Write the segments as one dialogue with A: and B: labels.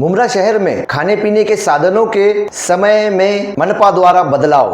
A: मुमरा शहर में खाने पीने के साधनों के समय में मनपा द्वारा बदलाव।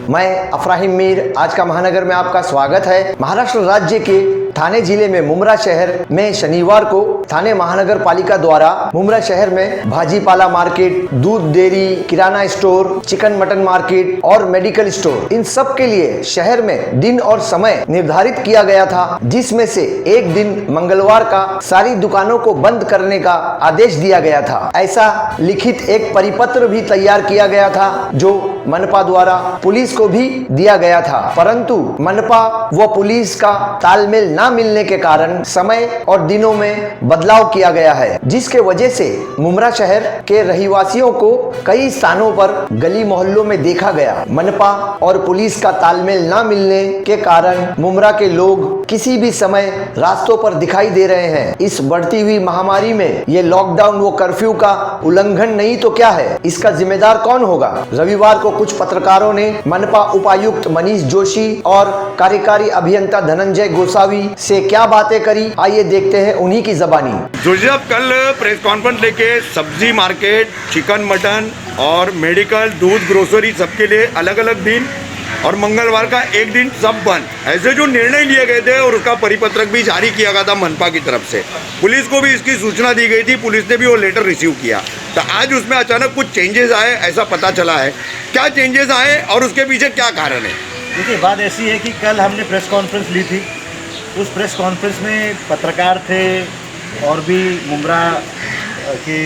A: मैं अफराहिम मीर, आज का महानगर में आपका स्वागत है। महाराष्ट्र राज्य के थाने जिले में मुमरा शहर में शनिवार को थाने महानगर पालिका द्वारा मुमरा शहर में भाजीपाला मार्केट, दूध डेयरी, किराना स्टोर, चिकन मटन मार्केट और मेडिकल स्टोर, इन सब के लिए शहर में दिन और समय निर्धारित किया गया था, जिसमें से एक दिन मंगलवार का सारी दुकानों को बंद करने का आदेश दिया गया था। ऐसा लिखित एक परिपत्र भी तैयार किया गया था जो मनपा द्वारा पुलिस को भी दिया गया था, परंतु मनपा व पुलिस का तालमेल न मिलने के कारण समय और दिनों में बदलाव किया गया है, जिसके वजह से मुमरा शहर के रहवासियों को कई स्थानों पर गली मोहल्लों में देखा गया। मनपा और पुलिस का तालमेल न मिलने के कारण मुमरा के लोग किसी भी समय रास्तों पर दिखाई दे रहे हैं। इस बढ़ती हुई महामारी में ये लॉकडाउन व कर्फ्यू का उल्लंघन नहीं तो क्या है, इसका जिम्मेदार कौन होगा? रविवार को कुछ पत्रकारों ने मनपा उपायुक्त मनीष जोशी और कार्यकारी अभियंता धनंजय गोसावी से क्या बातें करी, आइए देखते हैं उन्हीं की जबानी।
B: जोशी साहब कल प्रेस कॉन्फ्रेंस लेके सब्जी मार्केट, चिकन मटन और मेडिकल, दूध, ग्रोसरी सबके लिए अलग अलग दिन और मंगलवार का एक दिन सब बंद, ऐसे जो निर्णय लिए गए थे और उसका परिपत्रक भी जारी किया गया था मनपा की तरफ से। पुलिस को भी इसकी सूचना दी गई थी, पुलिस ने भी वो लेटर रिसीव किया। तो आज उसमें अचानक कुछ चेंजेस आए ऐसा पता चला है। क्या चेंजेस आए और उसके पीछे क्या कारण है?
C: देखिए, बात ऐसी है कि कल हमने प्रेस कॉन्फ्रेंस ली थी। उस प्रेस कॉन्फ्रेंस में पत्रकार थे और भी मुमरा के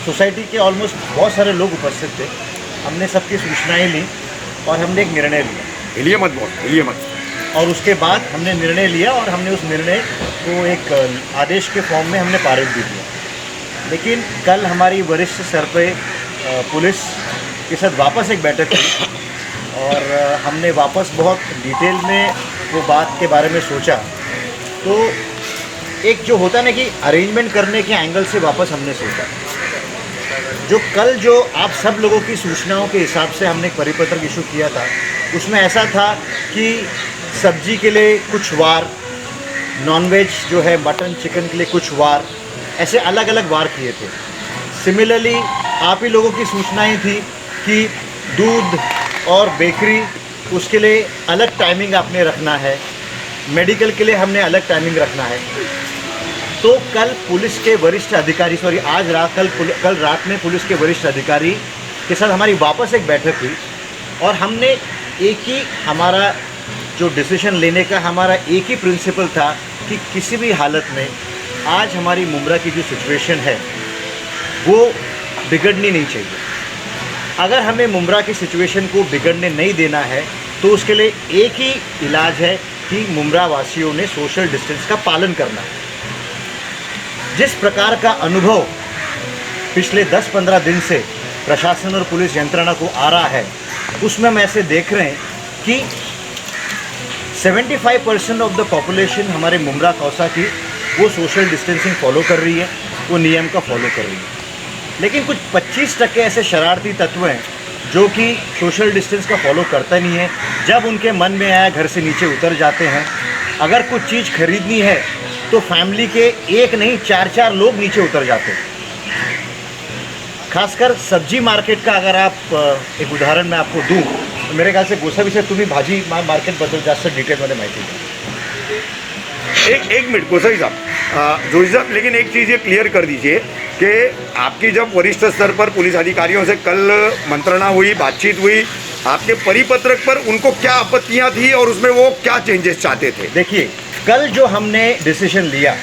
C: सोसाइटी के ऑलमोस्ट बहुत सारे लोग उपस्थित थे। हमने सबकी सूचनाएं ली और हमने एक निर्णय लिया।
B: हिलिए मत।
C: और उसके बाद हमने निर्णय लिया और हमने उस निर्णय को एक आदेश के फॉर्म में हमने पारित भी किया। लेकिन कल हमारी वरिष्ठ स्तर पे पुलिस के साथ वापस एक बैठक हुई और हमने वापस बहुत डिटेल में वो बात के बारे में सोचा। तो एक जो होता ना कि अरेंजमेंट करने के एंगल से वापस हमने सोचा। जो कल जो आप सब लोगों की सूचनाओं के हिसाब से हमने एक परिपत्र इशू किया था, उसमें ऐसा था कि सब्जी के लिए कुछ वार, नॉनवेज जो है मटन चिकन के लिए कुछ वार, ऐसे अलग अलग वार किए थे। सिमिलरली आप ही लोगों की सूचनाएं थी कि दूध और बेकरी उसके लिए अलग टाइमिंग आपने रखना है, मेडिकल के लिए हमने अलग टाइमिंग रखना है। तो कल पुलिस के वरिष्ठ अधिकारी कल रात में पुलिस के वरिष्ठ अधिकारी के साथ हमारी वापस एक बैठक हुई और हमने एक ही हमारा जो डिसीजन लेने का हमारा एक ही प्रिंसिपल था कि किसी भी हालत में आज हमारी मुमरा की जो सिचुएशन है वो बिगड़नी नहीं चाहिए। अगर हमें मुमरा की सिचुएशन को बिगड़ने नहीं देना है तो उसके लिए एक ही इलाज है कि मुमरा वासियों ने सोशल डिस्टेंस का पालन करना है। जिस प्रकार का अनुभव पिछले 10-15 दिन से प्रशासन और पुलिस यंत्रणा को आ रहा है, उसमें हम ऐसे देख रहे हैं कि 75% ऑफ द पॉपुलेशन हमारे मुमरा कौसा की वो सोशल डिस्टेंसिंग फॉलो कर रही है, वो नियम का फॉलो कर रही है। लेकिन कुछ 25% ऐसे शरारती तत्व हैं जो कि सोशल डिस्टेंस का फॉलो करता नहीं है। जब उनके मन में आया घर से नीचे उतर जाते हैं। अगर कुछ चीज़ खरीदनी है तो फैमिली के एक नहीं 4-4 लोग नीचे उतर जाते हैं। खासकर सब्जी मार्केट का अगर आप एक उदाहरण मैं आपको दूं तो मेरे ख्याल से गोसावी से तुम्ही भाजी मार्केटबद्दल जास्त डिटेलमध्ये माहिती द्या।
B: एक मिनट गोसावी साहब, जोशी साहब, लेकिन एक चीज़ ये क्लियर कर दीजिए कि आपकी जब वरिष्ठ स्तर पर पुलिस अधिकारियों से कल मंत्रणा हुई, बातचीत हुई, आपके परिपत्रक पर उनको क्या आपत्तियां थी और उसमें वो क्या चेंजेस चाहते थे?
C: देखिए, कल जो हमने डिसीजन लिया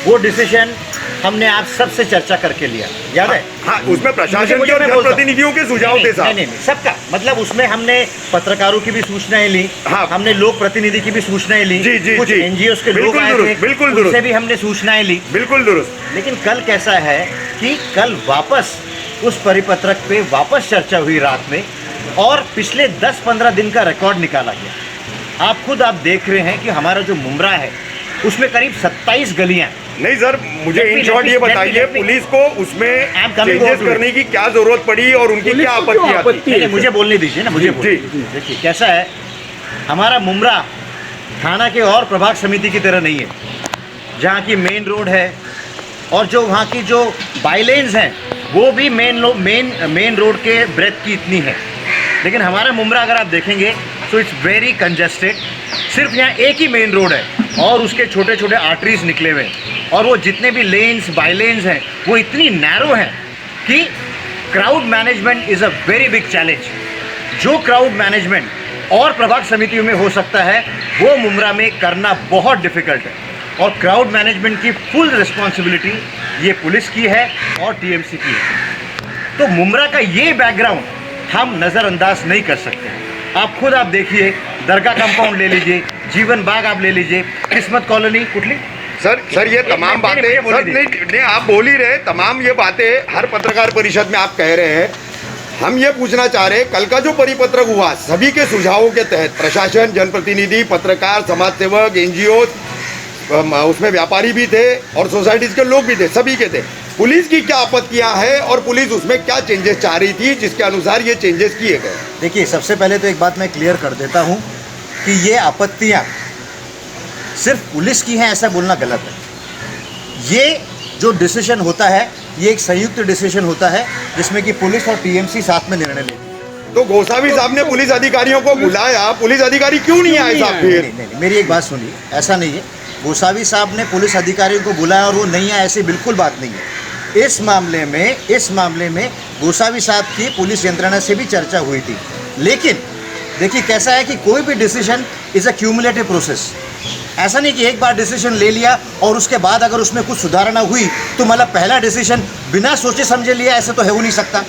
C: वो डिसीजन हमने आप सबसे चर्चा करके लिया, याद है?
B: हाँ, उसमें प्रशासन के और जनप्रतिनिधियों के सुझाव थे साहब।
C: नहीं, सबका मतलब उसमें हमने पत्रकारों की भी सूचनाएं ली,
B: हाँ, हमने
C: लोक प्रतिनिधि की भी सूचनाएं ली, कुछ एनजीओ के लोग आए थे,
B: बिल्कुल
C: उनसे भी हमने सूचनाएं ली,
B: बिल्कुल दुरुस्त।
C: लेकिन कल कैसा है कि कल वापस उस परिपत्रक पे वापस चर्चा हुई रात में और पिछले 10-15 दिन का रिकॉर्ड निकाला गया। आप खुद आप देख रहे हैं कि हमारा जो मुमरा है उसमें करीब 27 गलियां।
B: नहीं सर, मुझे इन शॉर्ट ये बताइए पुलिस को उसमें चेंजेस करने की क्या जरूरत पड़ी और उनकी क्या आपत्तियां थी?
C: मुझे बोलने दीजिए ना, मुझे देखिए कैसा है हमारा मुमरा थाना के और प्रभाग समिति की तरह नहीं है, जहाँ की मेन रोड है और जो वहाँ की जो बाईलेन्स हैं वो भी मेन रोड के ब्रेथ की इतनी है। लेकिन हमारा मुमरा अगर आप देखेंगे तो इट्स वेरी कंजेस्टेड। सिर्फ यहाँ एक ही मेन रोड है और उसके छोटे छोटे आर्टरीज निकले हुए हैं, और वो जितने भी लेन्स बाईलेन्स हैं वो इतनी नैरो हैं कि crowd management is a very big challenge. जो क्राउड मैनेजमेंट और प्रभाग समितियों में हो सकता है वो मुमरा में करना बहुत डिफ़िकल्ट है, और क्राउड मैनेजमेंट की फुल रिस्पॉन्सिबिलिटी ये पुलिस की है और टीएमसी की है। तो मुमरा का ये बैकग्राउंड हम नज़रअंदाज नहीं कर सकते। आप खुद आप देखिए, दरगाह कंपाउंड ले लीजिए, जीवन बाग आप ले लीजिए, किस्मत कॉलोनी कुटली।
B: सर ये तमाम बातें सर नहीं आप बोल ही रहे, तमाम ये बातें हर पत्रकार परिषद में आप कह रहे हैं। हम ये पूछना चाह रहे हैं, कल का जो परिपत्रक हुआ सभी के सुझावों के तहत प्रशासन, जनप्रतिनिधि, पत्रकार, समाज सेवक, एनजीओ, उसमें व्यापारी भी थे और सोसाइटीज़ के लोग भी थे, सभी के थे। पुलिस की क्या आपत्तियां हैं और पुलिस उसमें क्या चेंजेस चाह रही थी जिसके अनुसार ये चेंजेस किए गए?
C: देखिए, सबसे पहले तो एक बात मैं क्लियर कर देता हूँ कि ये आपत्तियाँ सिर्फ पुलिस की हैं ऐसा बोलना गलत है। ये जो डिसीजन होता है ये एक संयुक्त डिसीजन होता है जिसमें कि पुलिस और टीएमसी साथ में निर्णय लेती है।
B: तो गोसावी साहब ने पुलिस अधिकारियों को बुलाया, पुलिस अधिकारी क्यों नहीं आए साहब? फिर
C: नहीं, मेरी एक बात सुनिए, ऐसा नहीं है। गोसावी साहब ने पुलिस अधिकारियों को बुलाया और वो नहीं आए, ऐसी बिल्कुल बात नहीं है। इस मामले में गोसावी साहब की पुलिस यंत्रणा से भी चर्चा हुई थी। लेकिन देखिए कैसा है कि कोई भी decision is a cumulative process. ऐसा नहीं कि एक बार डिसीजन ले लिया और उसके बाद अगर उसमें कुछ सुधारणा हुई तो मतलब पहला डिसीजन बिना सोचे समझे लिया, ऐसे तो हो नहीं सकता।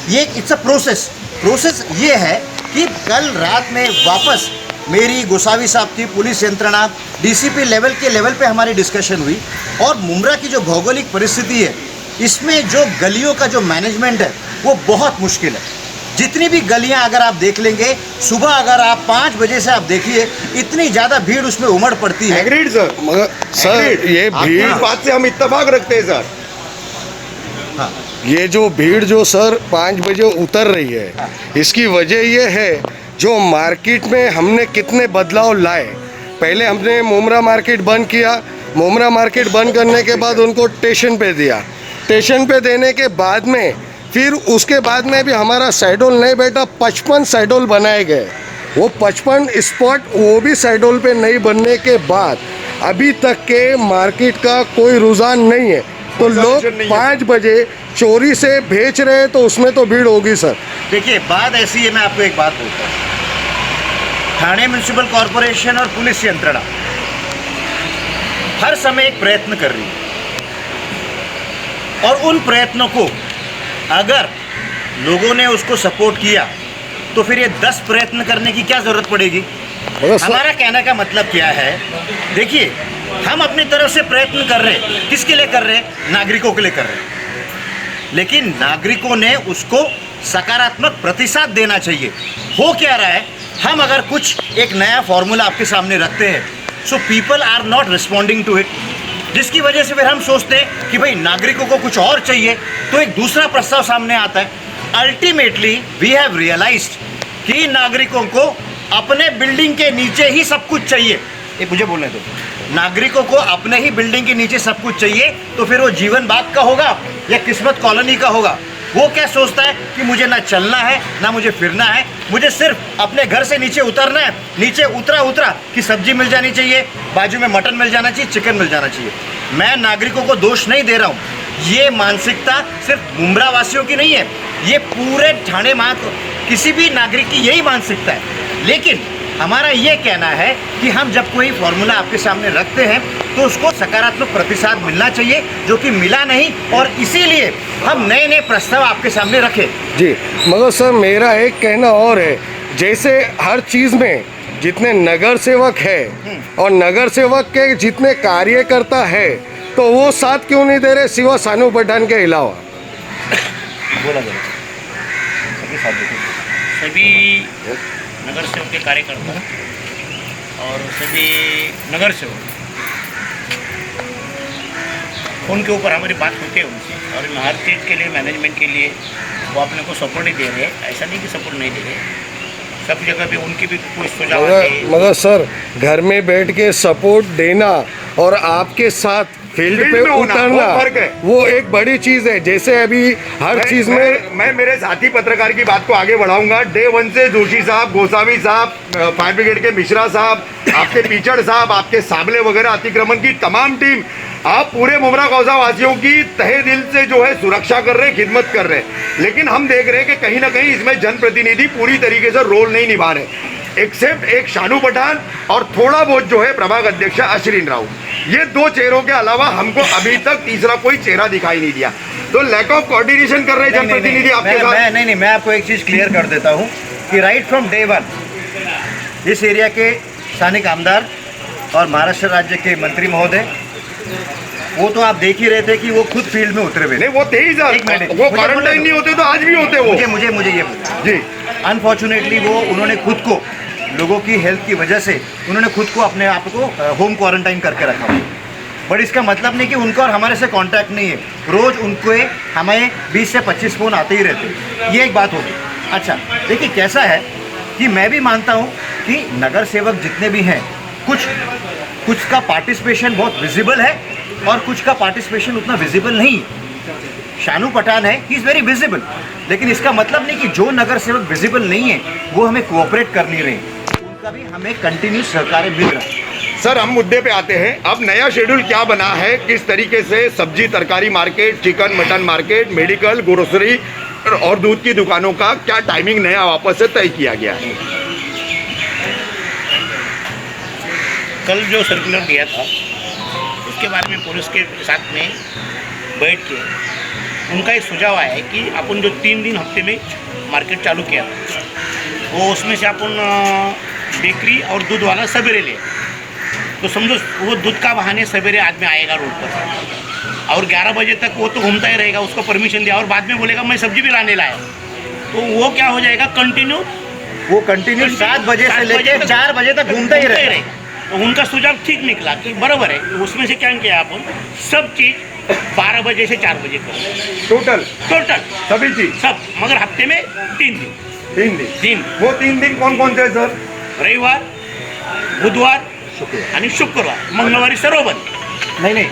C: ये इट्स अ प्रोसेस ये है कि कल रात में वापस मेरी गोसावी साहब की पुलिस यंत्रणा डीसीपी लेवल पे हमारी डिस्कशन हुई, और मुमरा की जो भौगोलिक परिस्थिति है इसमें जो गलियों का जो मैनेजमेंट है वो बहुत मुश्किल है। जितनी भी गलियां अगर आप देख लेंगे, सुबह अगर आप 5 बजे से आप देखिए इतनी ज़्यादा भीड़ उसमें उमड़ पड़ती है।
B: एग्रीड सर, मगर सर ये भीड़, इस बात से हम इत्तेफाक रखते हैं सर।
D: हाँ, ये जो भीड़ जो सर 5 बजे उतर रही है, इसकी वजह ये है जो मार्केट में हमने कितने बदलाव लाए। पहले हमने मुमरा मार्केट बंद किया, मुमरा मार्केट बंद करने के बाद उनको स्टेशन पे दिया, स्टेशन पे देने के बाद में फिर उसके बाद में भी हमारा साइडोल नहीं बैठा, 55 साइडोल बनाए गए। वो 55 स्पॉट वो भी साइडोल पे नहीं बनने के बाद अभी तक के मार्केट का कोई रुझान नहीं है। तो लोग 5 बजे चोरी से बेच रहे हैं, तो उसमें तो भीड़ होगी सर।
C: देखिए बात ऐसी है, मैं आपको एक बात बोलता हूँ, ठाणे म्यूनिसिपल कॉरपोरेशन और पुलिस यंत्रणा हर समय एक प्रयत्न कर रही है, और उन प्रयत्नों को अगर लोगों ने उसको सपोर्ट किया तो फिर ये 10 प्रयत्न करने की क्या ज़रूरत पड़ेगी? हमारा कहने का मतलब क्या है, देखिए हम अपनी तरफ से प्रयत्न कर रहे हैं, किसके लिए कर रहे हैं? नागरिकों के लिए कर रहे हैं। लेकिन नागरिकों ने उसको सकारात्मक प्रतिसाद देना चाहिए। हो क्या रहा है, हम अगर कुछ एक नया फॉर्मूला आपके सामने रखते हैं, so people are not responding to it, जिसकी वजह से फिर हम सोचते हैं कि भाई नागरिकों को कुछ और चाहिए, तो एक दूसरा प्रस्ताव सामने आता है। अल्टीमेटली वी हैव रियलाइज्ड कि नागरिकों को अपने बिल्डिंग के नीचे ही सब कुछ चाहिए। ये मुझे बोलने दो, नागरिकों को अपने ही बिल्डिंग के नीचे सब कुछ चाहिए, तो फिर वो जीवन बाग का होगा या किस्मत कॉलोनी का होगा। वो क्या सोचता है कि मुझे ना चलना है ना मुझे फिरना है, मुझे सिर्फ अपने घर से नीचे उतरना है, नीचे उतरा कि सब्जी मिल जानी चाहिए, बाजू में मटन मिल जाना चाहिए, चिकन मिल जाना चाहिए। मैं नागरिकों को दोष नहीं दे रहा हूँ, ये मानसिकता सिर्फ मुमरा वासियों की नहीं है, ये पूरे ठाणे किसी भी नागरिक की यही मानसिकता है। लेकिन हमारा ये कहना है कि हम जब कोई फॉर्मूला आपके सामने रखते हैं तो उसको सकारात्मक प्रतिसाद मिलना चाहिए, जो कि मिला नहीं, और इसीलिए हम नए नए प्रस्ताव आपके सामने रखे।
D: जी, मगर सर मेरा एक कहना और है, जैसे हर चीज़ में जितने नगर सेवक है और नगर सेवक के जितने कार्यकर्ता है, तो वो साथ क्यों नहीं दे रहे सिवा सानू पठान के अलावा?
C: बोला
E: सभी नगर सेवक के कार्यकर्ता और सभी नगर सेवक फ़ोन के ऊपर हमारी बात होती है उनसे, और हर चीज़ के लिए मैनेजमेंट के लिए वो अपने को सपोर्ट ही दे रहे हैं। ऐसा नहीं कि सपोर्ट नहीं दे रहे, सब जगह पे उनकी भी कोई सुझाव
D: मगर
E: है।
D: मगर सर घर में बैठ के सपोर्ट देना और आपके साथ फील्ड
B: फील्ड
D: पे
B: में होना,
D: उतरना
B: वो फर्क है।
D: वो एक बड़ी चीज है। जैसे अभी हर चीज में
B: मैं मेरे साथी पत्रकार की बात को आगे बढ़ाऊंगा। डे 1 से जोशी साहब, गोसावी साहब, फायर ब्रिगेड के मिश्रा साहब, आपके पीचड़ साहब, आपके साबले वगैरह अतिक्रमण की तमाम टीम, आप पूरे मुमरा कौसा वासियों की तहे दिल से जो है सुरक्षा कर रहे हैं, खिदमत कर रहे हैं। लेकिन हम देख रहे हैं कि कहीं ना कहीं इसमें जनप्रतिनिधि पूरी तरीके से रोल नहीं निभा रहे, एक्सेप्ट एक शानू पठान और थोड़ा बहुत जो है प्रभाग अध्यक्ष अश्विन राउत। ये दो चेहरों के अलावा हमको अभी तक तीसरा कोई चेहरा दिखाई नहीं दिया। तो लैक ऑफ कोऑर्डिनेशन कर रहे हैं जनप्रतिनिधि आपके साथ।
C: मैं आपको एक चीज़ क्लियर कर देता हूँ कि राइट फ्रॉम डे 1 इस एरिया के स्थानिक आमदार और महाराष्ट्र राज्य के मंत्री महोदय, वो तो आप देख ही रहे थे कि वो खुद फील्ड में उतरे हुए
B: नहीं, वो 23
C: एक मिनट,
B: वो
C: मुझे
B: क्वारंटाइन नहीं होते तो आज भी होते वो।
C: मुझे ये बोला
B: जी,
C: अनफॉर्चुनेटली वो उन्होंने खुद को लोगों की हेल्थ की वजह से उन्होंने खुद को अपने आप को होम क्वारंटाइन करके रखा। बट इसका मतलब नहीं कि उनका और हमारे से कांटेक्ट नहीं है। रोज़ उनको हमें 20 से 25 फ़ोन आते ही रहते हैं। ये एक बात होगी। अच्छा देखिए कैसा है कि मैं भी मानता हूँ कि नगर सेवक जितने भी हैं, कुछ का पार्टिसिपेशन बहुत विजिबल है और कुछ का पार्टिसिपेशन उतना विजिबल नहीं है। शानू पठान है, ही इज़ वेरी विजिबल, लेकिन इसका मतलब नहीं कि जो नगर सेवक विजिबल नहीं है वो हमें कोऑपरेट कर नहीं रहे, उनका भी हमें कंटिन्यूस सहकार्य मिल रहा है।
B: सर हम मुद्दे पे आते हैं। अब नया शेड्यूल क्या बना है, किस तरीके से सब्जी तरकारी market, chicken mutton market, medical, grocery और दूध की दुकानों का क्या टाइमिंग नया वापस से तय किया गया है?
E: कल जो सर्कुलर दिया था उसके बारे में पुलिस के साथ में बैठ के उनका एक सुझाव आया है कि अपन जो 3 दिन हफ्ते में मार्केट चालू किया वो उसमें से अपन बेकरी और दूध वाला सवेरे ले, तो समझो वो दूध का बहाने सवेरे आदमी आएगा रोड पर और 11 बजे तक वो तो घूमता ही रहेगा, उसको परमिशन दिया और बाद में बोलेगा मैं सब्जी भी लाने लाया, तो वो क्या हो जाएगा कंटिन्यू 7 बजे से लेकर 4 बजे तक घूमता ही रहेगा। तो उनका सुझाव ठीक निकला कि बराबर है। उसमें से क्या किया अपन सब चीज़ 12 बजे से 4 बजे करो
B: टोटल सभी चीज
E: सब, मगर हफ्ते में 3 दिन।
B: वो 3 दिन कौन कौन से सर?
E: रविवार, बुधवार आणि शुक्रवार, मंगळवारी सर्व बंद।
C: नहीं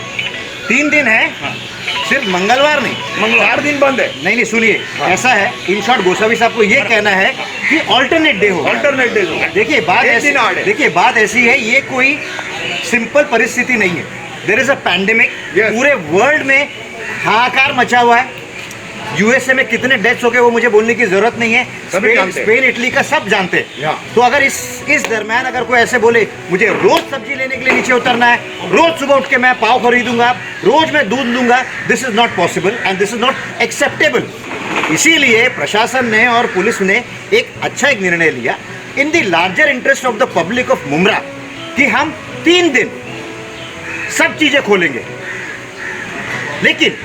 C: 3 दिन है, सिर्फ मंगलवार नहीं,
B: 4 दिन बंद है।
C: नहीं सुनिए, ऐसा है इन शॉर्ट गोसावी साहब को ये कहना है कि ऑल्टरनेट डे हो।
B: अल्टरनेट डे होगा।
C: देखिए बात ऐसी है, ये कोई सिंपल परिस्थिति नहीं है। देयर इज अ पैंडेमिक, पूरे वर्ल्ड में हाहाकार मचा हुआ है। यूएसए में कितने डेथ्स हो गए वो मुझे बोलने की जरूरत नहीं है, स्पेन इटली का सब जानते हैं। तो अगर इस दरम्यान अगर कोई ऐसे बोले मुझे रोज सब्जी लेने के लिए नीचे उतरना है, रोज सुबह उठ के मैं पाव खरीदूंगा, रोज मैं दूध लूंगा, this is not possible and this is not acceptable. इसीलिए प्रशासन ने और पुलिस ने एक निर्णय लिया in the larger interest of the public of Mumbra कि हम 3 दिन सब चीजें खोलेंगे। लेकिन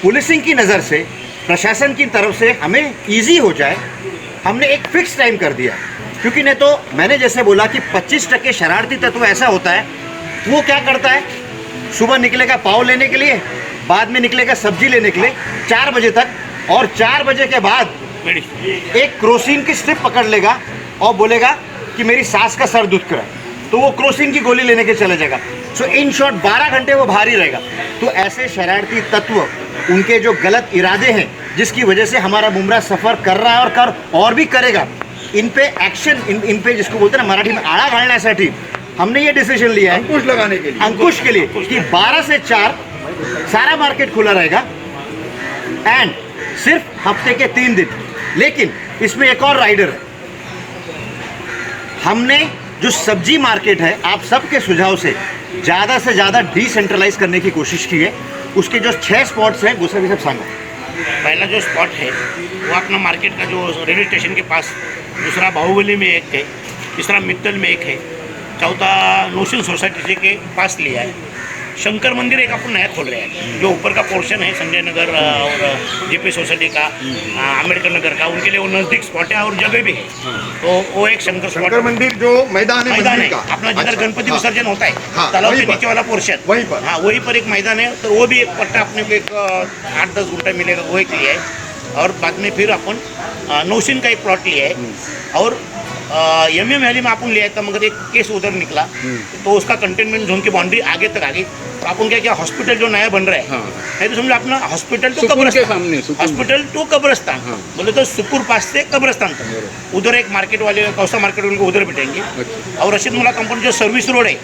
C: पुलिसिंग की नज़र से, प्रशासन की तरफ से हमें इजी हो जाए, हमने एक फिक्स टाइम कर दिया। क्योंकि नहीं तो मैंने जैसे बोला कि 25% शरारती तत्व ऐसा होता है, वो क्या करता है, सुबह निकलेगा पाव लेने के लिए, बाद में निकलेगा सब्जी लेने के लिए 4 बजे तक, और 4 बजे के बाद एक क्रोसिन की स्ट्रिप पकड़ लेगा और बोलेगा कि मेरी सास का सर दुख रहा है, तो वो क्रोसिन की गोली लेने के चले जाएगा। सो इन शॉर्ट 12 घंटे वो बाहर ही रहेगा। तो ऐसे शरारती तत्व, उनके जो गलत इरादे हैं जिसकी वजह से हमारा मुमरा सफ़र कर रहा है और भी करेगा, इन पे एक्शन, इन पे जिसको बोलते हैं ना मराठी में आड़ा घालण्यासाठी हमने ये डिसीजन लिया है,
B: अंकुश लगाने के लिए,
C: अंकुश के लिए, कि 12 से 4 सारा मार्केट खुला रहेगा एंड सिर्फ हफ्ते के 3 दिन। लेकिन इसमें एक और राइडर है, हमने जो सब्जी मार्केट है आप सबके सुझाव से ज़्यादा डिसेंट्रलाइज करने की कोशिश की है। उसके जो 6 स्पॉट्स हैं गोसावी साहब सांगा।
E: पहला जो स्पॉट है वो अपना मार्केट का जो रेलवे स्टेशन के पास, दूसरा बाहुबली में एक है, तीसरा मित्तल में एक है, चौथा नोशन सोसाइटी के पास लिया है। शंकर मंदिर एक अपन नया खोल रहे हैं, जो ऊपर का पोर्शन है संजय नगर और जेपी सोसाइटी का, अम्बेडकर नगर का, उनके लिए वो नज़दीक स्पॉट है और जगह भी है। तो वो एक शंकर
B: मंदिर जो मैदान है
E: मैदान
B: मंदिर
E: है
B: का,
E: अपना जिधर
B: अच्छा,
E: गणपति
B: हाँ,
E: विसर्जन होता है,
B: हाँ,
E: तालाब
B: वहीं
E: के
B: पर,
E: नीचे वाला पोर्शन,
B: वहीं पर,
E: हाँ वहीं पर एक मैदान है। तो वो भी एक पट्टा अपने को एक 8-10 गुंठा मिलेगा, वो एक लिया है। और बाद में फिर अपन नौशीन का एक प्लॉट लिया है और MM वैली में अपन ले आया था, मगर एक केस उधर निकला तो उसका कंटेनमेंट जोन की बाउंड्री आगे तक आ गई। तो अपन क्या हॉस्पिटल जो नया बन रहा है, नहीं तो समझो अपना हॉस्पिटल टू कब्रस्तान, हॉस्पिटल टू कब्रस्तान, बोले तो सुकुर पास से कब्रस्तान तक उधर एक मार्केट वाले कौसा मार्केट उनको उधर बैठेंगे। और रशीद मुल्ला कंपाउंड जो सर्विस रोड है,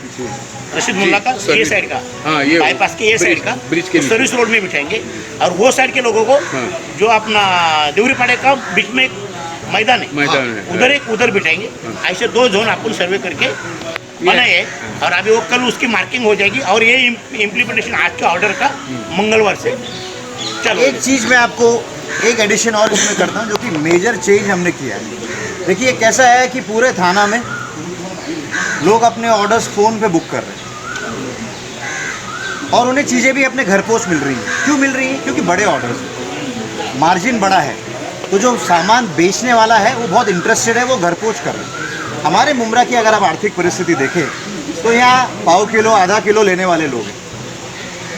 E: रशीद मुल्ला का ये साइड का, बाईपास के ये साइड का सर्विस रोड में बिठाएंगे। और वो साइड के लोगों को जो अपना देवरीपाड़े का बीच में मैदान है, उधर बिठाएंगे। ऐसे 2 जोन अपन सर्वे करके बनाए हैं और अभी वो कल उसकी मार्किंग हो जाएगी और ये इम्प्लीमेंटेशन आज के ऑर्डर का मंगलवार से चलो।
C: एक चीज़ मैं आपको एक एडिशन और इसमें करता हूँ जो कि मेजर चेंज हमने किया है। देखिए कैसा है कि पूरे थाना में लोग अपने ऑर्डर्स फ़ोन पे बुक कर रहे हैं और उन्हें चीज़ें भी अपने घर पोस्ट मिल रही हैं। क्यों मिल रही हैं? क्योंकि बड़े ऑर्डर्स हैं, मार्जिन बड़ा है, तो जो सामान बेचने वाला है वो बहुत इंटरेस्टेड है, वो घर पोस्ट कर रहे हैं। हमारे मुमरा की अगर आप आर्थिक परिस्थिति देखें तो यहाँ पाव किलो आधा किलो लेने वाले लोग हैं।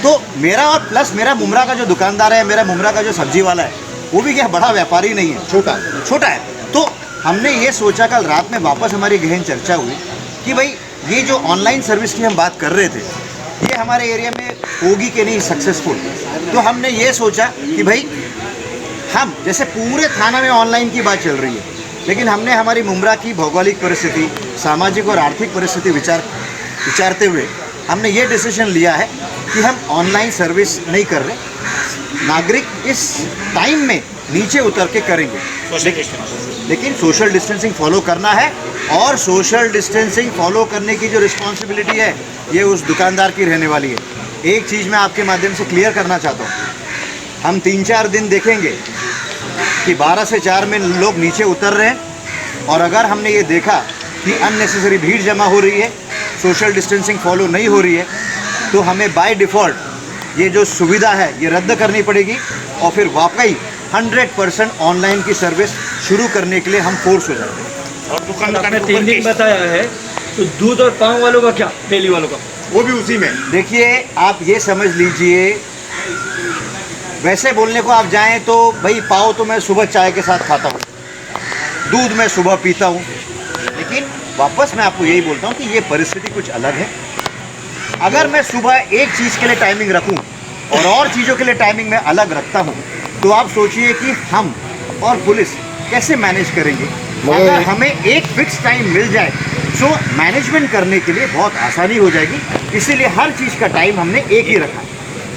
C: तो मेरा और प्लस मेरा मुमरा का जो दुकानदार है, मेरा मुमरा का जो सब्जी वाला है, वो भी क्या बड़ा व्यापारी नहीं है, छोटा है। तो हमने ये सोचा, कल रात में वापस हमारी गहन चर्चा हुई कि भाई ये जो ऑनलाइन सर्विस की हम बात कर रहे थे, ये हमारे एरिया में होगी कि नहीं सक्सेसफुल। तो हमने ये सोचा कि भाई हम जैसे पूरे थाना में ऑनलाइन की बात चल रही है, लेकिन हमने हमारी मुमरा की भौगोलिक परिस्थिति, सामाजिक और आर्थिक परिस्थिति विचारते हुए हमने ये डिसीजन लिया है कि हम ऑनलाइन सर्विस नहीं कर रहे। नागरिक इस टाइम में नीचे उतर के करेंगे, लेकिन सोशल डिस्टेंसिंग फॉलो करना है। और सोशल डिस्टेंसिंग फॉलो करने की जो रिस्पॉन्सिबिलिटी है ये उस दुकानदार की रहने वाली है। एक चीज़ मैं आपके माध्यम से क्लियर करना चाहता हूँ, हम 3-4 दिन देखेंगे कि 12 से 4 में लोग नीचे उतर रहे हैं और अगर हमने ये देखा कि अननेसेसरी भीड़ जमा हो रही है, सोशल डिस्टेंसिंग फॉलो नहीं हो रही है, तो हमें बाय डिफ़ॉल्ट ये जो सुविधा है ये रद्द करनी पड़ेगी और फिर वाकई 100% ऑनलाइन की सर्विस शुरू करने के लिए हम फोर्स हो जाएंगे।
E: और दुकानदार
F: आपने 3 दिन बताया है, तो दूध और पाव वालों का क्या, डेली वालों का?
B: वो भी उसी में।
C: देखिए आप ये समझ लीजिए, वैसे बोलने को आप जाएं तो भाई पाव तो मैं सुबह चाय के साथ खाता हूँ, दूध मैं सुबह पीता हूँ, लेकिन वापस मैं आपको यही बोलता हूँ कि ये परिस्थिति कुछ अलग है। अगर मैं सुबह एक चीज़ के लिए टाइमिंग रखूँ और चीज़ों के लिए टाइमिंग मैं अलग रखता हूँ, तो आप सोचिए कि हम और पुलिस कैसे मैनेज करेंगे। अगर हमें एक फिक्स टाइम मिल जाए तो मैनेजमेंट करने के लिए बहुत आसानी हो जाएगी, इसीलिए हर चीज़ का टाइम हमने एक ही रखा है।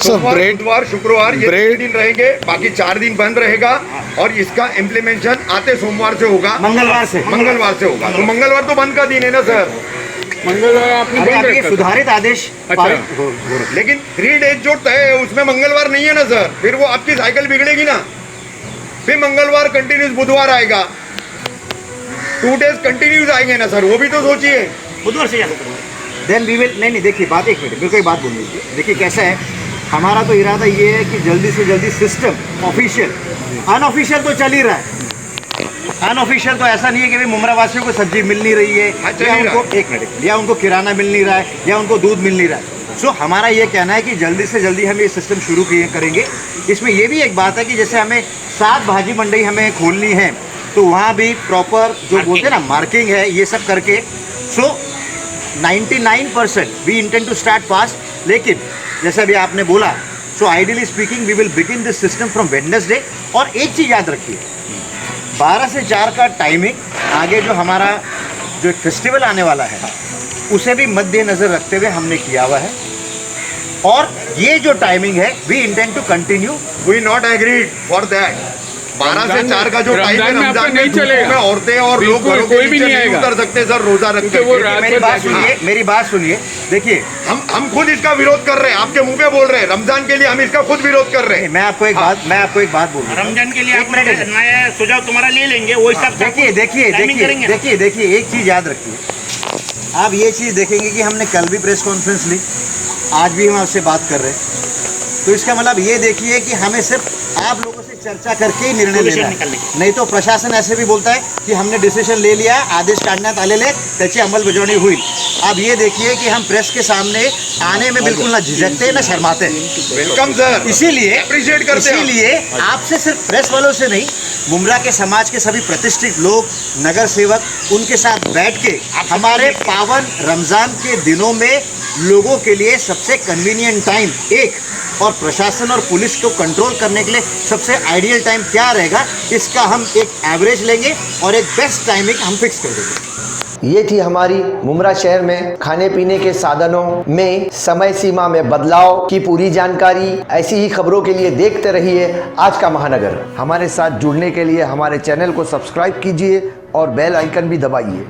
B: सोमवार, बुधवार, शुक्रवार ये 3 दिन रहेंगे, बाकी 4 दिन बंद रहेगा और इसका इम्प्लीमेंटेशन आते सोमवार से होगा, मंगलवार से होगा। तो मंगलवार तो बंद का दिन है ना सर?
F: मंगलवार आपने
C: ये सुधारित आदेश पारित हो
B: लेकिन 3 डेज जो तय है उसमें मंगलवार नहीं है ना सर, फिर वो आपकी साइकिल बिगड़ेगी ना। फिर मंगलवार कंटिन्यूस बुधवार आएगा, 2 डेज कंटिन्यूस आएंगे ना सर, वो भी तो सोचिए।
E: बुधवार से
C: देन वी विल नहीं देखिए बात एक मिनट, बिल्कुल एक बात बोल लीजिए। देखिए कैसा है, हमारा तो इरादा ये है कि जल्दी से जल्दी सिस्टम ऑफिशियल, अनऑफिशियल तो चल ही रहा है। अनऑफिशियल तो ऐसा नहीं है कि भाई मुमरा वासियों को सब्जी मिल नहीं रही है, या उनको एक मिनट या उनको किराना मिल नहीं रहा है, या उनको दूध मिल नहीं रहा है। सो हमारा ये कहना है कि जल्दी से जल्दी हम ये सिस्टम शुरू करेंगे। इसमें ये भी एक बात है कि जैसे हमें 7 भाजी मंडी हमें खोलनी है, तो वहाँ भी प्रॉपर जो बोलते हैं ना मार्किंग है, ये सब करके। So 99% we intend to start fast. लेकिन जैसे अभी आपने बोला, so ideally speaking we will begin this system from Wednesday. और एक चीज़ याद रखिए, 12 से 4 का टाइमिंग, आगे जो हमारा जो एक फेस्टिवल आने वाला है उसे भी मद्देनज़र रखते हुए हमने किया हुआ है। और ये जो टाइमिंग है we intend to continue,
B: we not agreed for that. 12 से 4 का जो टाइम है रमजान में
F: चलेगा,
B: में औरतें और लोग घरों के नीचे नहीं उतर सकते सर, रोजा रखते हैं।
C: मेरी बात सुनिए। देखिए
B: हम खुद इसका विरोध कर रहे हैं, आपके मुंह पे बोल रहे हैं, रमजान के लिए हम इसका खुद विरोध कर रहे हैं।
C: मैं आपको एक बात बोल रहा हूं।
E: रमजान के लिए आप नया सुझाव तुम्हारा ले लेंगे, वो हिसाब से
C: देखिए एक चीज़ याद रखिए, आप ये चीज़ देखेंगे कि हमने कल भी प्रेस कॉन्फ्रेंस ली, आज भी हम आपसे बात कर रहे हैं, तो इसका मतलब ये देखिए कि हमें सिर्फ आप लोगों से चर्चा करके ही निर्णय लेना है। नहीं तो प्रशासन ऐसे भी बोलता है कि हमने डिसीजन ले लिया, आदेश काढण्यात आलेले, त्याची अंमलबजावणी होईल। अब ये देखिए कि हम प्रेस के सामने आने में बिल्कुल ना झिझकते ना शर्माते।
B: वेलकम सर,
C: इसीलिए
B: अप्रिशिएट करते हैं।
C: इसीलिए आपसे सिर्फ प्रेस वालों से नहीं, मुमरा के समाज के सभी प्रतिष्ठित लोग, नगर सेवक उनके साथ बैठ के हमारे पावन रमज़ान के दिनों में लोगों के लिए सबसे कन्वीनियंट टाइम एक, और प्रशासन और पुलिस को कंट्रोल करने के लिए सबसे आइडियल टाइम क्या रहेगा, इसका हम एक एवरेज लेंगे और एक बेस्ट टाइमिंग हम फिक्स कर देंगे।
A: ये थी हमारी मुमरा शहर में खाने पीने के साधनों में समय सीमा में बदलाव की पूरी जानकारी। ऐसी ही खबरों के लिए देखते रहिए आज का महानगर। हमारे साथ जुड़ने के लिए हमारे चैनल को सब्सक्राइब कीजिए और बेल आइकन भी दबाइए।